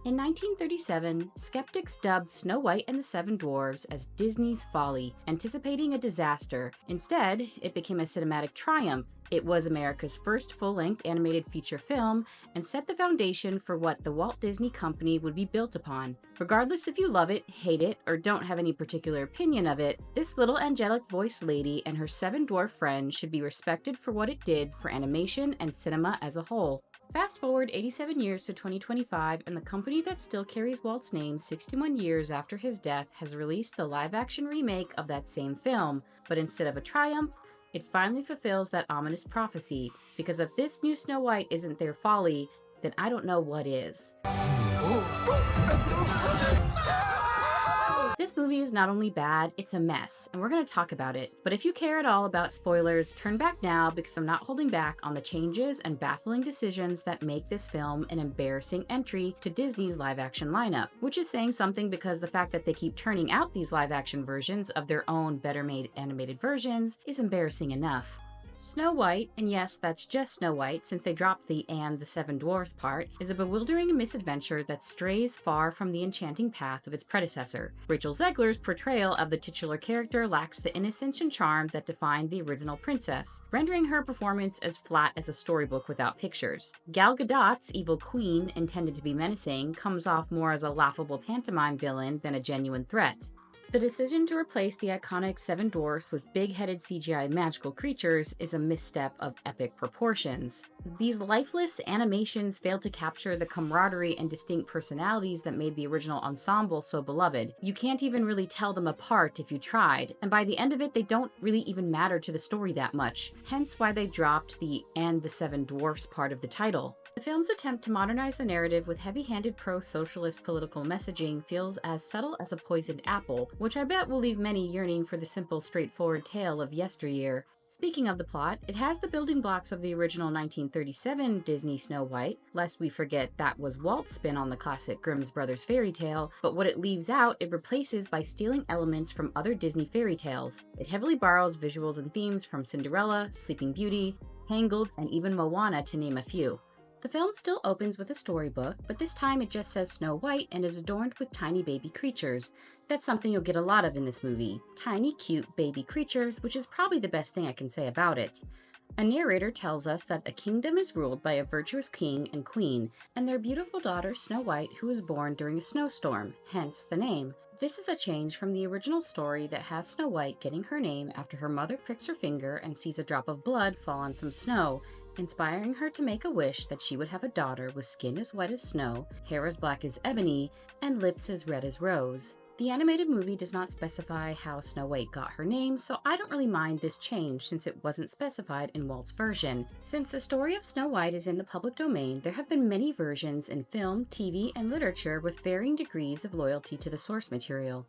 In 1937, skeptics dubbed Snow White and the Seven Dwarfs as Disney's folly, anticipating a disaster. Instead, it became a cinematic triumph. It was America's first full-length animated feature film and set the foundation for what the Walt Disney Company would be built upon. Regardless if you love it, hate it, or don't have any particular opinion of it, this little angelic voiced lady and her seven dwarf friends should be respected for what it did for animation and cinema as a whole. Fast forward 87 years to 2025, and the company that still carries Walt's name 61 years after his death has released the live-action remake of that same film, but instead of a triumph, it finally fulfills that ominous prophecy, because if this new Snow White isn't their folly, then I don't know what is. This movie is not only bad, it's a mess, and we're going to talk about it. But if you care at all about spoilers, turn back now because I'm not holding back on the changes and baffling decisions that make this film an embarrassing entry to Disney's live-action lineup, which is saying something because the fact that they keep turning out these live-action versions of their own better-made animated versions is embarrassing enough. Snow White, and yes, that's just Snow White since they dropped the "and the Seven Dwarfs" part, is a bewildering misadventure that strays far from the enchanting path of its predecessor. Rachel Zegler's portrayal of the titular character lacks the innocence and charm that defined the original princess, rendering her performance as flat as a storybook without pictures. Gal Gadot's evil queen, intended to be menacing, comes off more as a laughable pantomime villain than a genuine threat. The decision to replace the iconic Seven Dwarfs with big-headed CGI magical creatures is a misstep of epic proportions. These lifeless animations fail to capture the camaraderie and distinct personalities that made the original ensemble so beloved. You can't even really tell them apart if you tried, and by the end of it they don't really even matter to the story that much, hence why they dropped the "and the Seven Dwarfs" part of the title. The film's attempt to modernize the narrative with heavy-handed pro-socialist political messaging feels as subtle as a poisoned apple, which I bet will leave many yearning for the simple, straightforward tale of yesteryear. Speaking of the plot, it has the building blocks of the original 1937 Disney Snow White, lest we forget that was Walt's spin on the classic Grimm's Brothers fairy tale, but what it leaves out, it replaces by stealing elements from other Disney fairy tales. It heavily borrows visuals and themes from Cinderella, Sleeping Beauty, Tangled, and even Moana, to name a few. The film still opens with a storybook, but this time it just says Snow White and is adorned with tiny baby creatures. That's something you'll get a lot of in this movie. Tiny, cute baby creatures, which is probably the best thing I can say about it. A narrator tells us that a kingdom is ruled by a virtuous king and queen, and their beautiful daughter Snow White, who was born during a snowstorm, hence the name. This is a change from the original story that has Snow White getting her name after her mother pricks her finger and sees a drop of blood fall on some snow, inspiring her to make a wish that she would have a daughter with skin as white as snow, hair as black as ebony, and lips as red as rose. The animated movie does not specify how Snow White got her name, so I don't really mind this change since it wasn't specified in Walt's version. Since the story of Snow White is in the public domain, there have been many versions in film, TV, and literature with varying degrees of loyalty to the source material.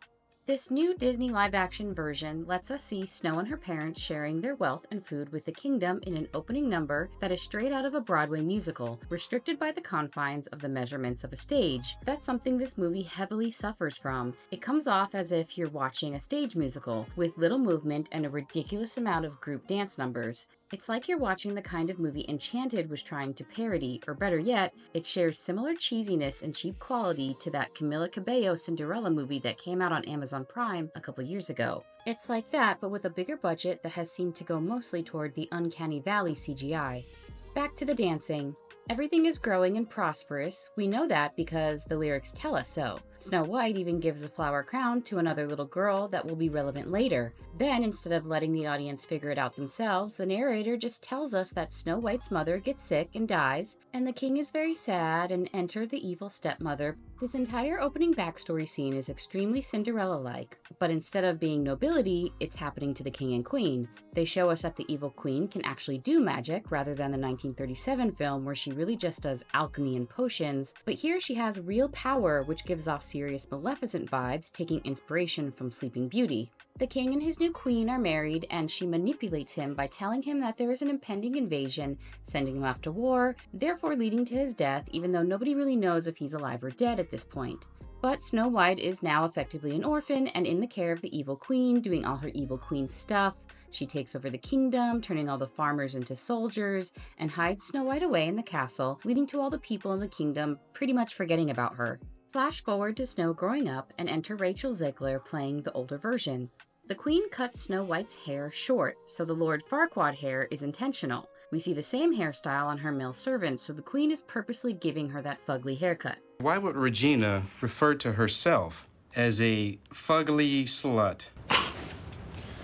This new Disney live-action version lets us see Snow and her parents sharing their wealth and food with the kingdom in an opening number that is straight out of a Broadway musical, restricted by the confines of the measurements of a stage. That's something this movie heavily suffers from. It comes off as if you're watching a stage musical, with little movement and a ridiculous amount of group dance numbers. It's like you're watching the kind of movie Enchanted was trying to parody, or better yet, it shares similar cheesiness and cheap quality to that Camila Cabello Cinderella movie that came out on Amazon Prime a couple years ago. It's like that, but with a bigger budget that has seemed to go mostly toward the uncanny valley CGI. Back to the dancing. Everything is growing and prosperous. We know that because the lyrics tell us so. Snow White even gives a flower crown to another little girl that will be relevant later. Then, instead of letting the audience figure it out themselves, the narrator just tells us that Snow White's mother gets sick and dies, and the king is very sad, and enter the evil stepmother. This entire opening backstory scene is extremely Cinderella-like, but instead of being nobility, it's happening to the king and queen. They show us that the evil queen can actually do magic, rather than the 1937 film where she really just does alchemy and potions, but here she has real power, which gives off serious Maleficent vibes, taking inspiration from Sleeping Beauty. The king and his new queen are married, and she manipulates him by telling him that there is an impending invasion, sending him off to war, therefore leading to his death, even though nobody really knows if he's alive or dead at this point. But Snow White is now effectively an orphan and in the care of the evil queen, doing all her evil queen stuff, She takes over the kingdom, turning all the farmers into soldiers, and hides Snow White away in the castle, leading to all the people in the kingdom pretty much forgetting about her. Flash forward to Snow growing up and enter Rachel Zegler playing the older version. The Queen cuts Snow White's hair short, so the Lord Farquaad hair is intentional. We see the same hairstyle on her male servants, so the Queen is purposely giving her that fugly haircut. Why would Regina refer to herself as a fugly slut?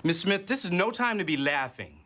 Miss Smith, this is no time to be laughing.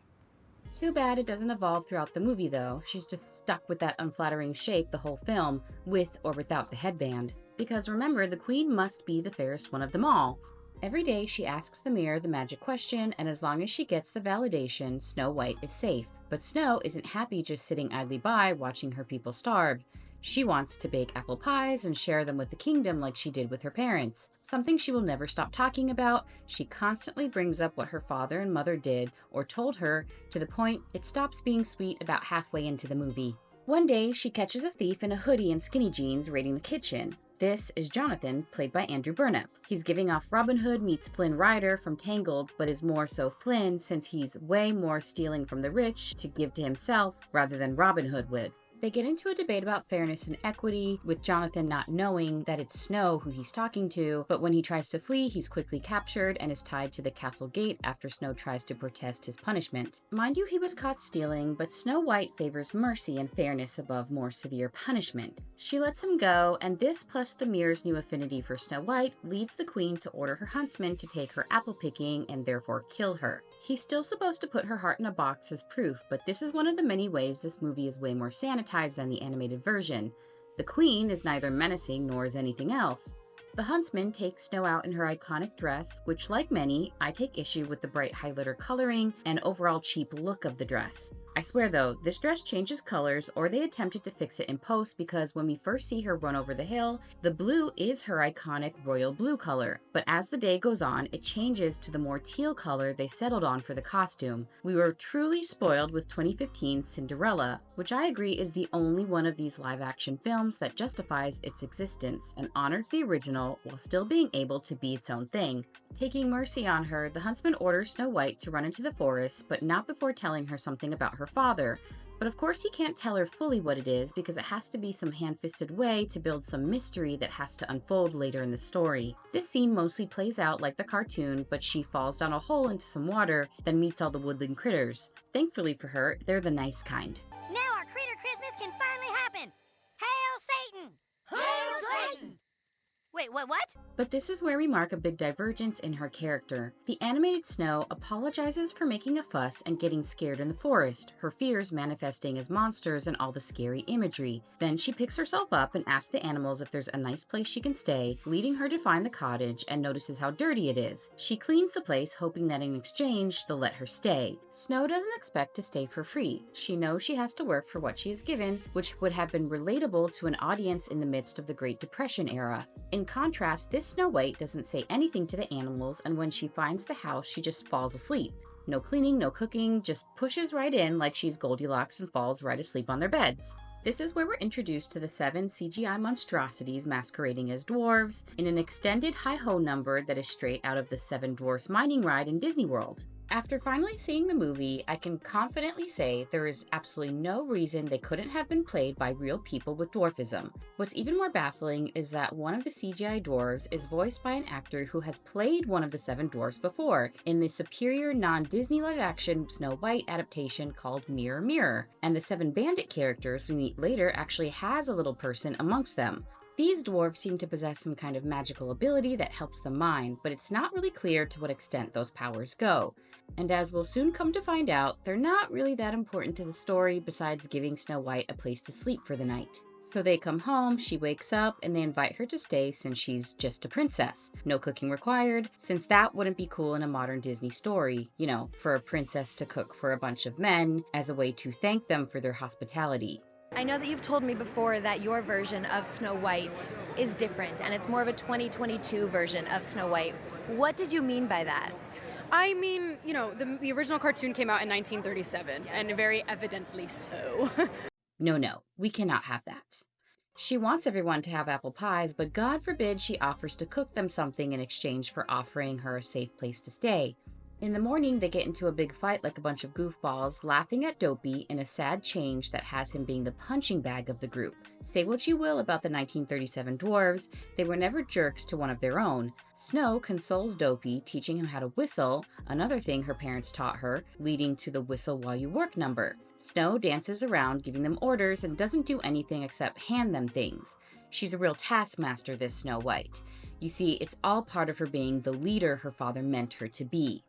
Too bad it doesn't evolve throughout the movie, though. She's just stuck with that unflattering shape the whole film, with or without the headband. Because remember, the Queen must be the fairest one of them all. Every day she asks the mirror the magic question, and as long as she gets the validation, Snow White is safe. But Snow isn't happy just sitting idly by watching her people starve. She wants to bake apple pies and share them with the kingdom like she did with her parents. Something she will never stop talking about. She constantly brings up what her father and mother did or told her, to the point it stops being sweet about halfway into the movie. One day, she catches a thief in a hoodie and skinny jeans raiding the kitchen. This is Jonathan, played by Andrew Burnap. He's giving off Robin Hood meets Flynn Rider from Tangled, but is more so Flynn since he's way more stealing from the rich to give to himself rather than Robin Hood would. They get into a debate about fairness and equity, with Jonathan not knowing that it's Snow who he's talking to, but when he tries to flee, he's quickly captured and is tied to the castle gate after Snow tries to protest his punishment. Mind you, he was caught stealing, but Snow White favors mercy and fairness above more severe punishment. She lets him go, and this plus the mirror's new affinity for Snow White leads the Queen to order her huntsman to take her apple picking and therefore kill her. He's still supposed to put her heart in a box as proof, but this is one of the many ways this movie is way more sanitized than the animated version. The Queen is neither menacing nor is anything else. The huntsman takes Snow out in her iconic dress, which, like many, I take issue with the bright highlighter coloring and overall cheap look of the dress. I swear though, this dress changes colors, or they attempted to fix it in post, because when we first see her run over the hill, the blue is her iconic royal blue color, but as the day goes on, it changes to the more teal color they settled on for the costume. We were truly spoiled with 2015's Cinderella, which I agree is the only one of these live-action films that justifies its existence and honors the original while still being able to be its own thing. Taking mercy on her, the huntsman orders Snow White to run into the forest, but not before telling her something about her father. But of course he can't tell her fully what it is, because it has to be some hand-fisted way to build some mystery that has to unfold later in the story. This scene mostly plays out like the cartoon, but she falls down a hole into some water, then meets all the woodland critters. Thankfully for her, they're the nice kind. Now our Critter Christmas can finally happen! Hail Satan! Hail Satan! Wait, what? But this is where we mark a big divergence in her character. The animated Snow apologizes for making a fuss and getting scared in the forest, her fears manifesting as monsters and all the scary imagery. Then she picks herself up and asks the animals if there's a nice place she can stay, leading her to find the cottage, and notices how dirty it is. She cleans the place, hoping that in exchange they'll let her stay. Snow doesn't expect to stay for free. She knows she has to work for what she is given, which would have been relatable to an audience in the midst of the Great Depression era. In contrast, this Snow White doesn't say anything to the animals, and when she finds the house, she just falls asleep. No cleaning, no cooking, just pushes right in like she's Goldilocks and falls right asleep on their beds. This is where we're introduced to the 7 CGI monstrosities masquerading as dwarves in an extended hi-ho number that is straight out of the 7 Dwarfs mining ride in Disney World. After finally seeing the movie, I can confidently say there is absolutely no reason they couldn't have been played by real people with dwarfism. What's even more baffling is that one of the CGI dwarves is voiced by an actor who has played one of the 7 dwarfs before in the superior non-Disney live-action Snow White adaptation called Mirror Mirror, and the 7 bandit characters we meet later actually has a little person amongst them. These dwarves seem to possess some kind of magical ability that helps them mine, but it's not really clear to what extent those powers go. And as we'll soon come to find out, they're not really that important to the story besides giving Snow White a place to sleep for the night. So they come home, she wakes up, and they invite her to stay since she's just a princess. No cooking required, since that wouldn't be cool in a modern Disney story, you know, for a princess to cook for a bunch of men as a way to thank them for their hospitality. I know that you've told me before that your version of Snow White is different, and it's more of a 2022 version of Snow White. What did you mean by that? I mean, you know, the original cartoon came out in 1937, and very evidently so. No, we cannot have that. She wants everyone to have apple pies, but God forbid she offers to cook them something in exchange for offering her a safe place to stay. In the morning, they get into a big fight like a bunch of goofballs, laughing at Dopey in a sad change that has him being the punching bag of the group. Say what you will about the 1937 dwarves, they were never jerks to one of their own. Snow consoles Dopey, teaching him how to whistle, another thing her parents taught her, leading to the whistle while you work number. Snow dances around, giving them orders, and doesn't do anything except hand them things. She's a real taskmaster, this Snow White. You see, it's all part of her being the leader her father meant her to be.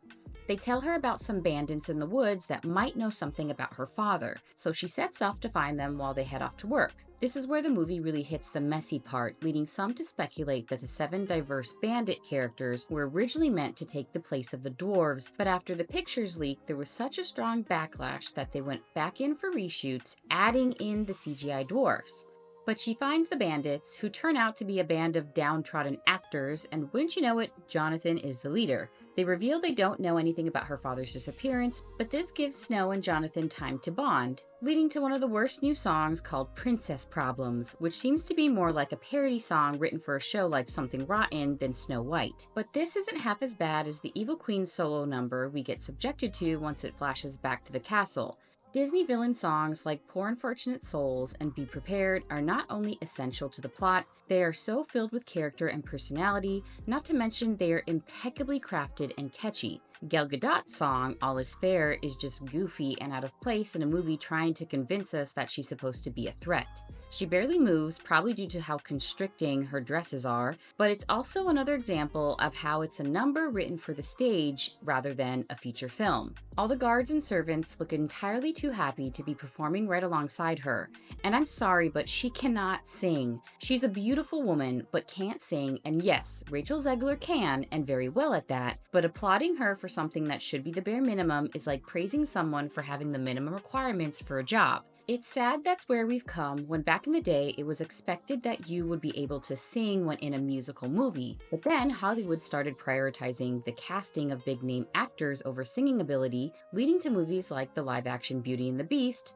They tell her about some bandits in the woods that might know something about her father, so she sets off to find them while they head off to work. This is where the movie really hits the messy part, leading some to speculate that the 7 diverse bandit characters were originally meant to take the place of the dwarves, but after the pictures leaked, there was such a strong backlash that they went back in for reshoots, adding in the CGI dwarves. But she finds the bandits, who turn out to be a band of downtrodden actors, and wouldn't you know it, Jonathan is the leader. They reveal they don't know anything about her father's disappearance, but this gives Snow and Jonathan time to bond, leading to one of the worst new songs called Princess Problems, which seems to be more like a parody song written for a show like Something Rotten than Snow White. But this isn't half as bad as the Evil Queen solo number we get subjected to once it flashes back to the castle. Disney villain songs like Poor Unfortunate Souls and Be Prepared are not only essential to the plot, they are so filled with character and personality, not to mention they are impeccably crafted and catchy. Gal Gadot's song, All Is Fair, is just goofy and out of place in a movie trying to convince us that she's supposed to be a threat. She barely moves, probably due to how constricting her dresses are, but it's also another example of how it's a number written for the stage rather than a feature film. All the guards and servants look entirely too happy to be performing right alongside her. And I'm sorry, but she cannot sing. She's a beautiful woman, but can't sing, and yes, Rachel Zegler can, and very well at that, but applauding her for something that should be the bare minimum is like praising someone for having the minimum requirements for a job. It's sad that's where we've come, when back in the day it was expected that you would be able to sing when in a musical movie. But then Hollywood started prioritizing the casting of big-name actors over singing ability, leading to movies like the live-action Beauty and the Beast.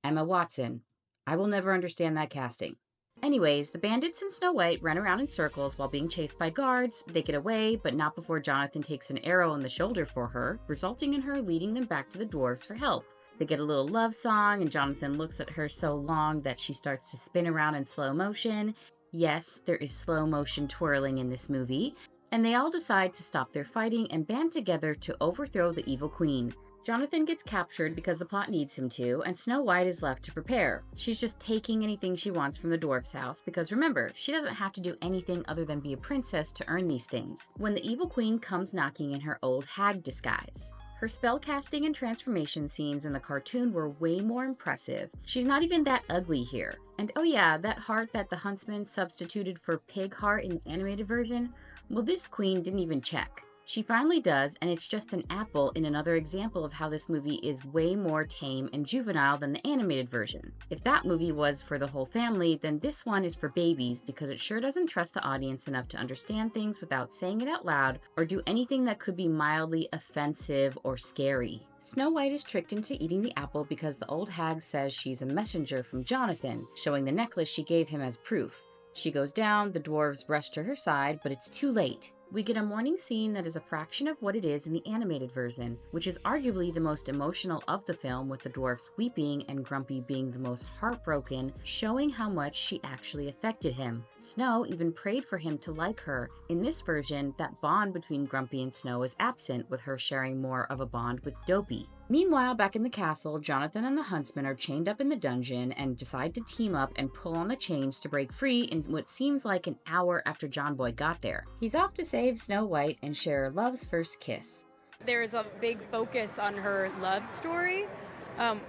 Emma Watson. I will never understand that casting. Anyways, the bandits and Snow White run around in circles while being chased by guards. They get away, but not before Jonathan takes an arrow in the shoulder for her, resulting in her leading them back to the dwarves for help. They get a little love song, and Jonathan looks at her so long that she starts to spin around in slow motion. Yes, there is slow motion twirling in this movie. And they all decide to stop their fighting and band together to overthrow the evil queen. Jonathan gets captured because the plot needs him to, and Snow White is left to prepare. She's just taking anything she wants from the dwarf's house, because remember, she doesn't have to do anything other than be a princess to earn these things, when the evil queen comes knocking in her old hag disguise. Her spellcasting and transformation scenes in the cartoon were way more impressive. She's not even that ugly here. And oh yeah, that heart that the huntsman substituted for pig heart in the animated version, well, this queen didn't even check. She finally does, and it's just an apple in another example of how this movie is way more tame and juvenile than the animated version. If that movie was for the whole family, then this one is for babies because it sure doesn't trust the audience enough to understand things without saying it out loud or do anything that could be mildly offensive or scary. Snow White is tricked into eating the apple because the old hag says she's a messenger from Jonathan, showing the necklace she gave him as proof. She goes down, the dwarves rush to her side, but it's too late. We get a morning scene that is a fraction of what it is in the animated version, which is arguably the most emotional of the film, with the dwarfs weeping and Grumpy being the most heartbroken, showing how much she actually affected him. Snow even prayed for him to like her. In this version, that bond between Grumpy and Snow is absent, with her sharing more of a bond with Dopey. Meanwhile, back in the castle, Jonathan and the huntsman are chained up in the dungeon and decide to team up and pull on the chains to break free in what seems like an hour after John Boy got there. He's off to save Snow White and share love's first kiss. There's a big focus on her love story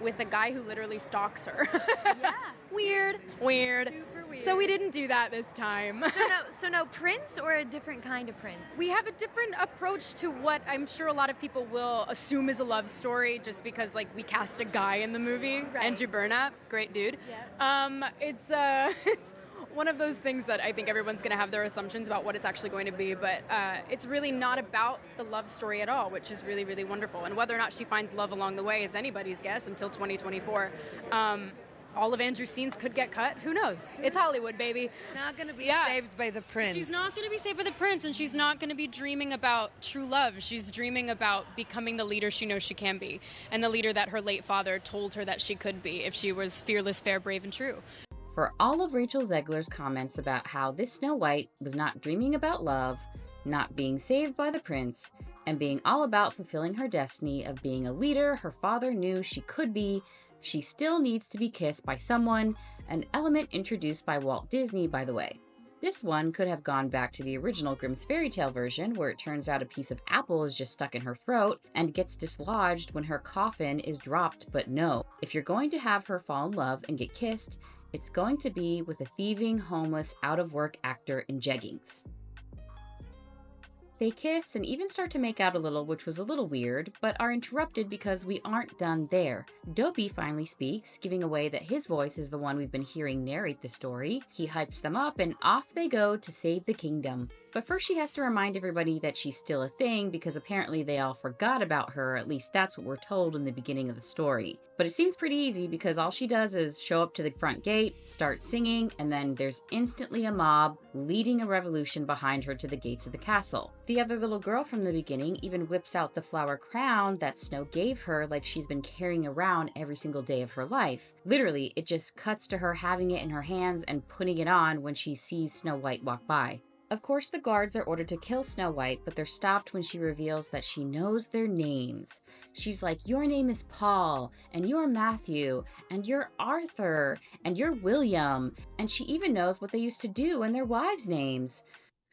with a guy who literally stalks her. Yeah. Weird. Super weird. So we didn't do that this time. So no prince, or a different kind of prince? We have a different approach to what I'm sure a lot of people will assume is a love story, just because like we cast a guy in the movie, Right. Andrew Burnap, great dude. Yeah. It's one of those things that I think everyone's going to have their assumptions about what it's actually going to be, but it's really not about the love story at all, which is really, really wonderful. And whether or not she finds love along the way is anybody's guess until 2024. all of Andrew's scenes could get cut. Who knows? It's Hollywood, baby. Not going to be Yeah. saved by the prince. She's not going to be saved by the prince, and she's not going to be dreaming about true love. She's dreaming about becoming the leader she knows she can be, and the leader that her late father told her that she could be if she was fearless, fair, brave, and true. For all of Rachel Zegler's comments about how this Snow White was not dreaming about love, not being saved by the prince, and being all about fulfilling her destiny of being a leader her father knew she could be, she still needs to be kissed by someone, an element introduced by Walt Disney, by the way. This one could have gone back to the original Grimm's fairy tale version, where it turns out a piece of apple is just stuck in her throat and gets dislodged when her coffin is dropped, but no. If you're going to have her fall in love and get kissed, it's going to be with a thieving, homeless, out-of-work actor in jeggings. They kiss and even start to make out a little, which was a little weird, but are interrupted because we aren't done there. Dopey finally speaks, giving away that his voice is the one we've been hearing narrate the story. He hypes them up and off they go to save the kingdom. But first she has to remind everybody that she's still a thing because apparently they all forgot about her, at least that's what we're told in the beginning of the story. But it seems pretty easy because all she does is show up to the front gate, start singing, and then there's instantly a mob leading a revolution behind her to the gates of the castle. The other little girl from the beginning even whips out the flower crown that Snow gave her like she's been carrying around every single day of her life. Literally, it just cuts to her having it in her hands and putting it on when she sees Snow White walk by. Of course, the guards are ordered to kill Snow White, but they're stopped when she reveals that she knows their names. She's like, your name is Paul, and you're Matthew, and you're Arthur, and you're William, and she even knows what they used to do and their wives' names.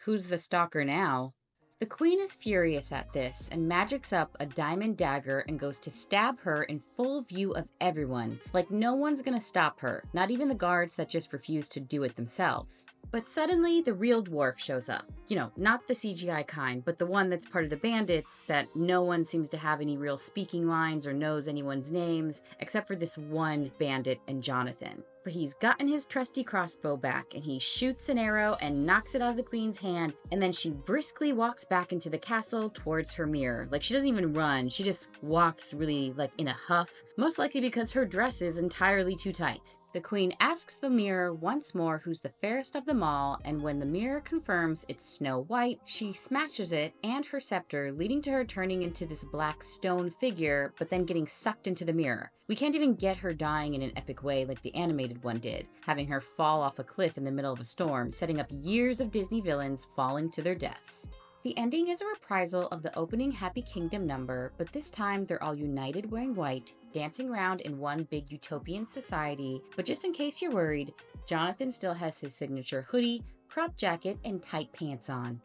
Who's the stalker now? The queen is furious at this and magics up a diamond dagger and goes to stab her in full view of everyone. Like no one's gonna stop her, not even the guards that just refuse to do it themselves. But suddenly, the real dwarf shows up. You know, not the CGI kind, but the one that's part of the bandits that no one seems to have any real speaking lines or knows anyone's names, except for this one bandit and Jonathan. But he's gotten his trusty crossbow back, and he shoots an arrow and knocks it out of the queen's hand, and then she briskly walks back into the castle towards her mirror. Like, she doesn't even run, she just walks really, like, in a huff, most likely because her dress is entirely too tight. The queen asks the mirror once more who's the fairest of them all, and when the mirror confirms it's Snow White, she smashes it and her scepter, leading to her turning into this black stone figure, but then getting sucked into the mirror. We can't even get her dying in an epic way like the animated one did, having her fall off a cliff in the middle of a storm, setting up years of Disney villains falling to their deaths. The ending is a reprisal of the opening Happy Kingdom number, but this time they're all united wearing white, dancing around in one big utopian society. But just in case you're worried, Jonathan still has his signature hoodie, crop jacket, and tight pants on.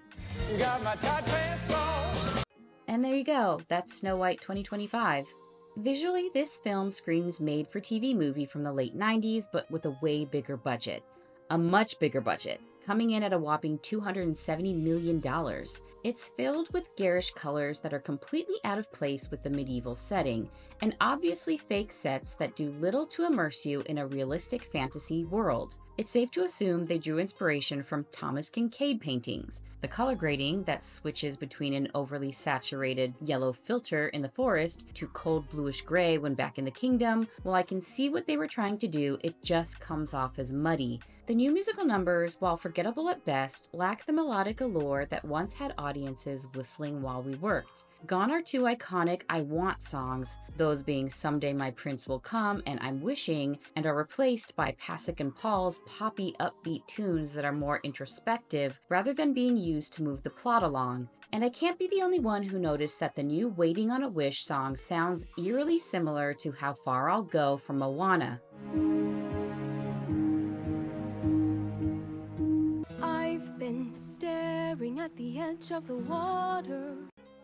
Got my tight pants on. And there you go, that's Snow White 2025. Visually, this film screams made-for-TV movie from the late 90s, but with a way bigger budget. A much bigger budget, coming in at a whopping $270 million. It's filled with garish colors that are completely out of place with the medieval setting, and obviously fake sets that do little to immerse you in a realistic fantasy world. It's safe to assume they drew inspiration from Thomas Kincaid paintings. The color grading that switches between an overly saturated yellow filter in the forest to cold bluish gray when back in the kingdom, while I can see what they were trying to do, it just comes off as muddy. The new musical numbers, while forgettable at best, lack the melodic allure that once had audiences whistling while we worked. Gone are two iconic I Want songs, those being Someday My Prince Will Come and I'm Wishing, and are replaced by Pasek and Paul's poppy upbeat tunes that are more introspective rather than being used to move the plot along. And I can't be the only one who noticed that the new Waiting on a Wish song sounds eerily similar to How Far I'll Go from Moana. I've been staring at the edge of the water.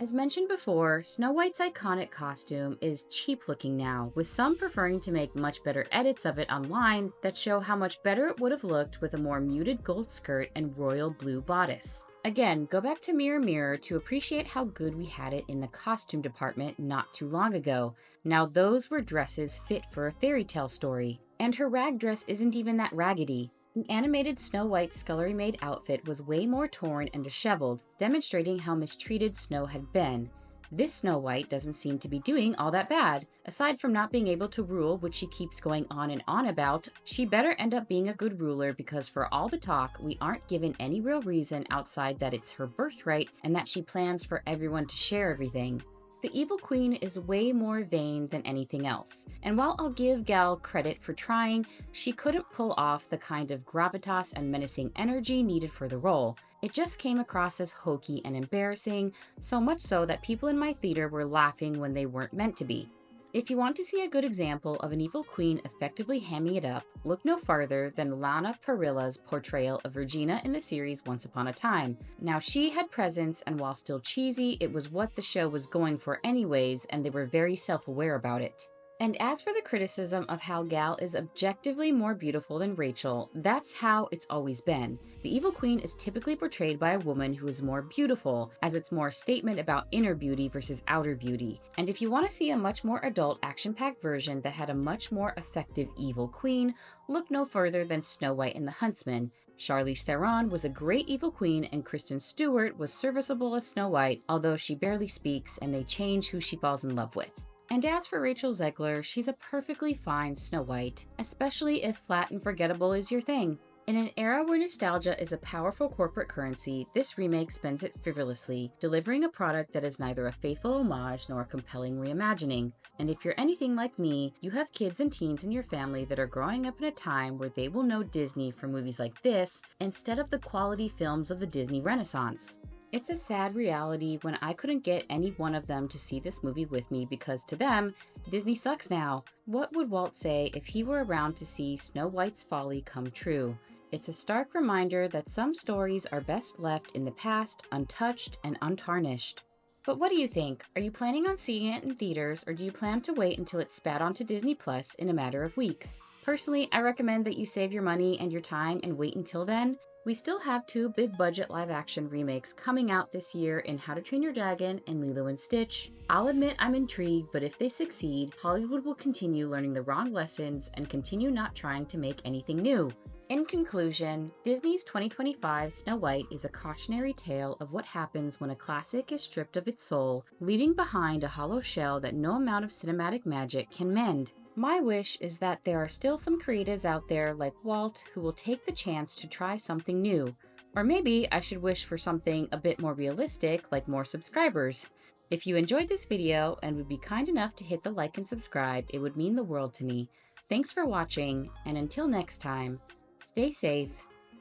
As mentioned before, Snow White's iconic costume is cheap looking now, with some preferring to make much better edits of it online that show how much better it would have looked with a more muted gold skirt and royal blue bodice. Again, go back to Mirror Mirror to appreciate how good we had it in the costume department not too long ago. Now those were dresses fit for a fairy tale story. And her rag dress isn't even that raggedy. The animated Snow White scullery-maid outfit was way more torn and disheveled, demonstrating how mistreated Snow had been. This Snow White doesn't seem to be doing all that bad. Aside from not being able to rule, which she keeps going on and on about, she better end up being a good ruler because for all the talk, we aren't given any real reason outside that it's her birthright and that she plans for everyone to share everything. The evil queen is way more vain than anything else, and while I'll give Gal credit for trying, she couldn't pull off the kind of gravitas and menacing energy needed for the role. It just came across as hokey and embarrassing, so much so that people in my theater were laughing when they weren't meant to be. If you want to see a good example of an evil queen effectively hamming it up, look no farther than Lana Parrilla's portrayal of Regina in the series Once Upon a Time. Now, she had presence, and while still cheesy, it was what the show was going for anyways, and they were very self-aware about it. And as for the criticism of how Gal is objectively more beautiful than Rachel, that's how it's always been. The evil queen is typically portrayed by a woman who is more beautiful, as it's more a statement about inner beauty versus outer beauty. And if you want to see a much more adult, action-packed version that had a much more effective evil queen, look no further than Snow White and the Huntsman. Charlize Theron was a great evil queen, and Kristen Stewart was serviceable as Snow White, although she barely speaks and they change who she falls in love with. And as for Rachel Zegler, she's a perfectly fine Snow White, especially if flat and forgettable is your thing. In an era where nostalgia is a powerful corporate currency, this remake spends it frivolously, delivering a product that is neither a faithful homage nor a compelling reimagining. And if you're anything like me, you have kids and teens in your family that are growing up in a time where they will know Disney for movies like this instead of the quality films of the Disney Renaissance. It's a sad reality when I couldn't get any one of them to see this movie with me because to them, Disney sucks now. What would Walt say if he were around to see Snow White's folly come true? It's a stark reminder that some stories are best left in the past, untouched and untarnished. But what do you think? Are you planning on seeing it in theaters, or do you plan to wait until it's spat onto Disney Plus in a matter of weeks? Personally, I recommend that you save your money and your time and wait until then. We still have 2 big-budget live-action remakes coming out this year in How to Train Your Dragon and Lilo and Stitch. I'll admit I'm intrigued, but if they succeed, Hollywood will continue learning the wrong lessons and continue not trying to make anything new. In conclusion, Disney's 2025 Snow White is a cautionary tale of what happens when a classic is stripped of its soul, leaving behind a hollow shell that no amount of cinematic magic can mend. My wish is that there are still some creatives out there like Walt who will take the chance to try something new. Or maybe I should wish for something a bit more realistic, like more subscribers. If you enjoyed this video and would be kind enough to hit the like and subscribe, it would mean the world to me. Thanks for watching, and until next time, stay safe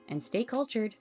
and stay cultured.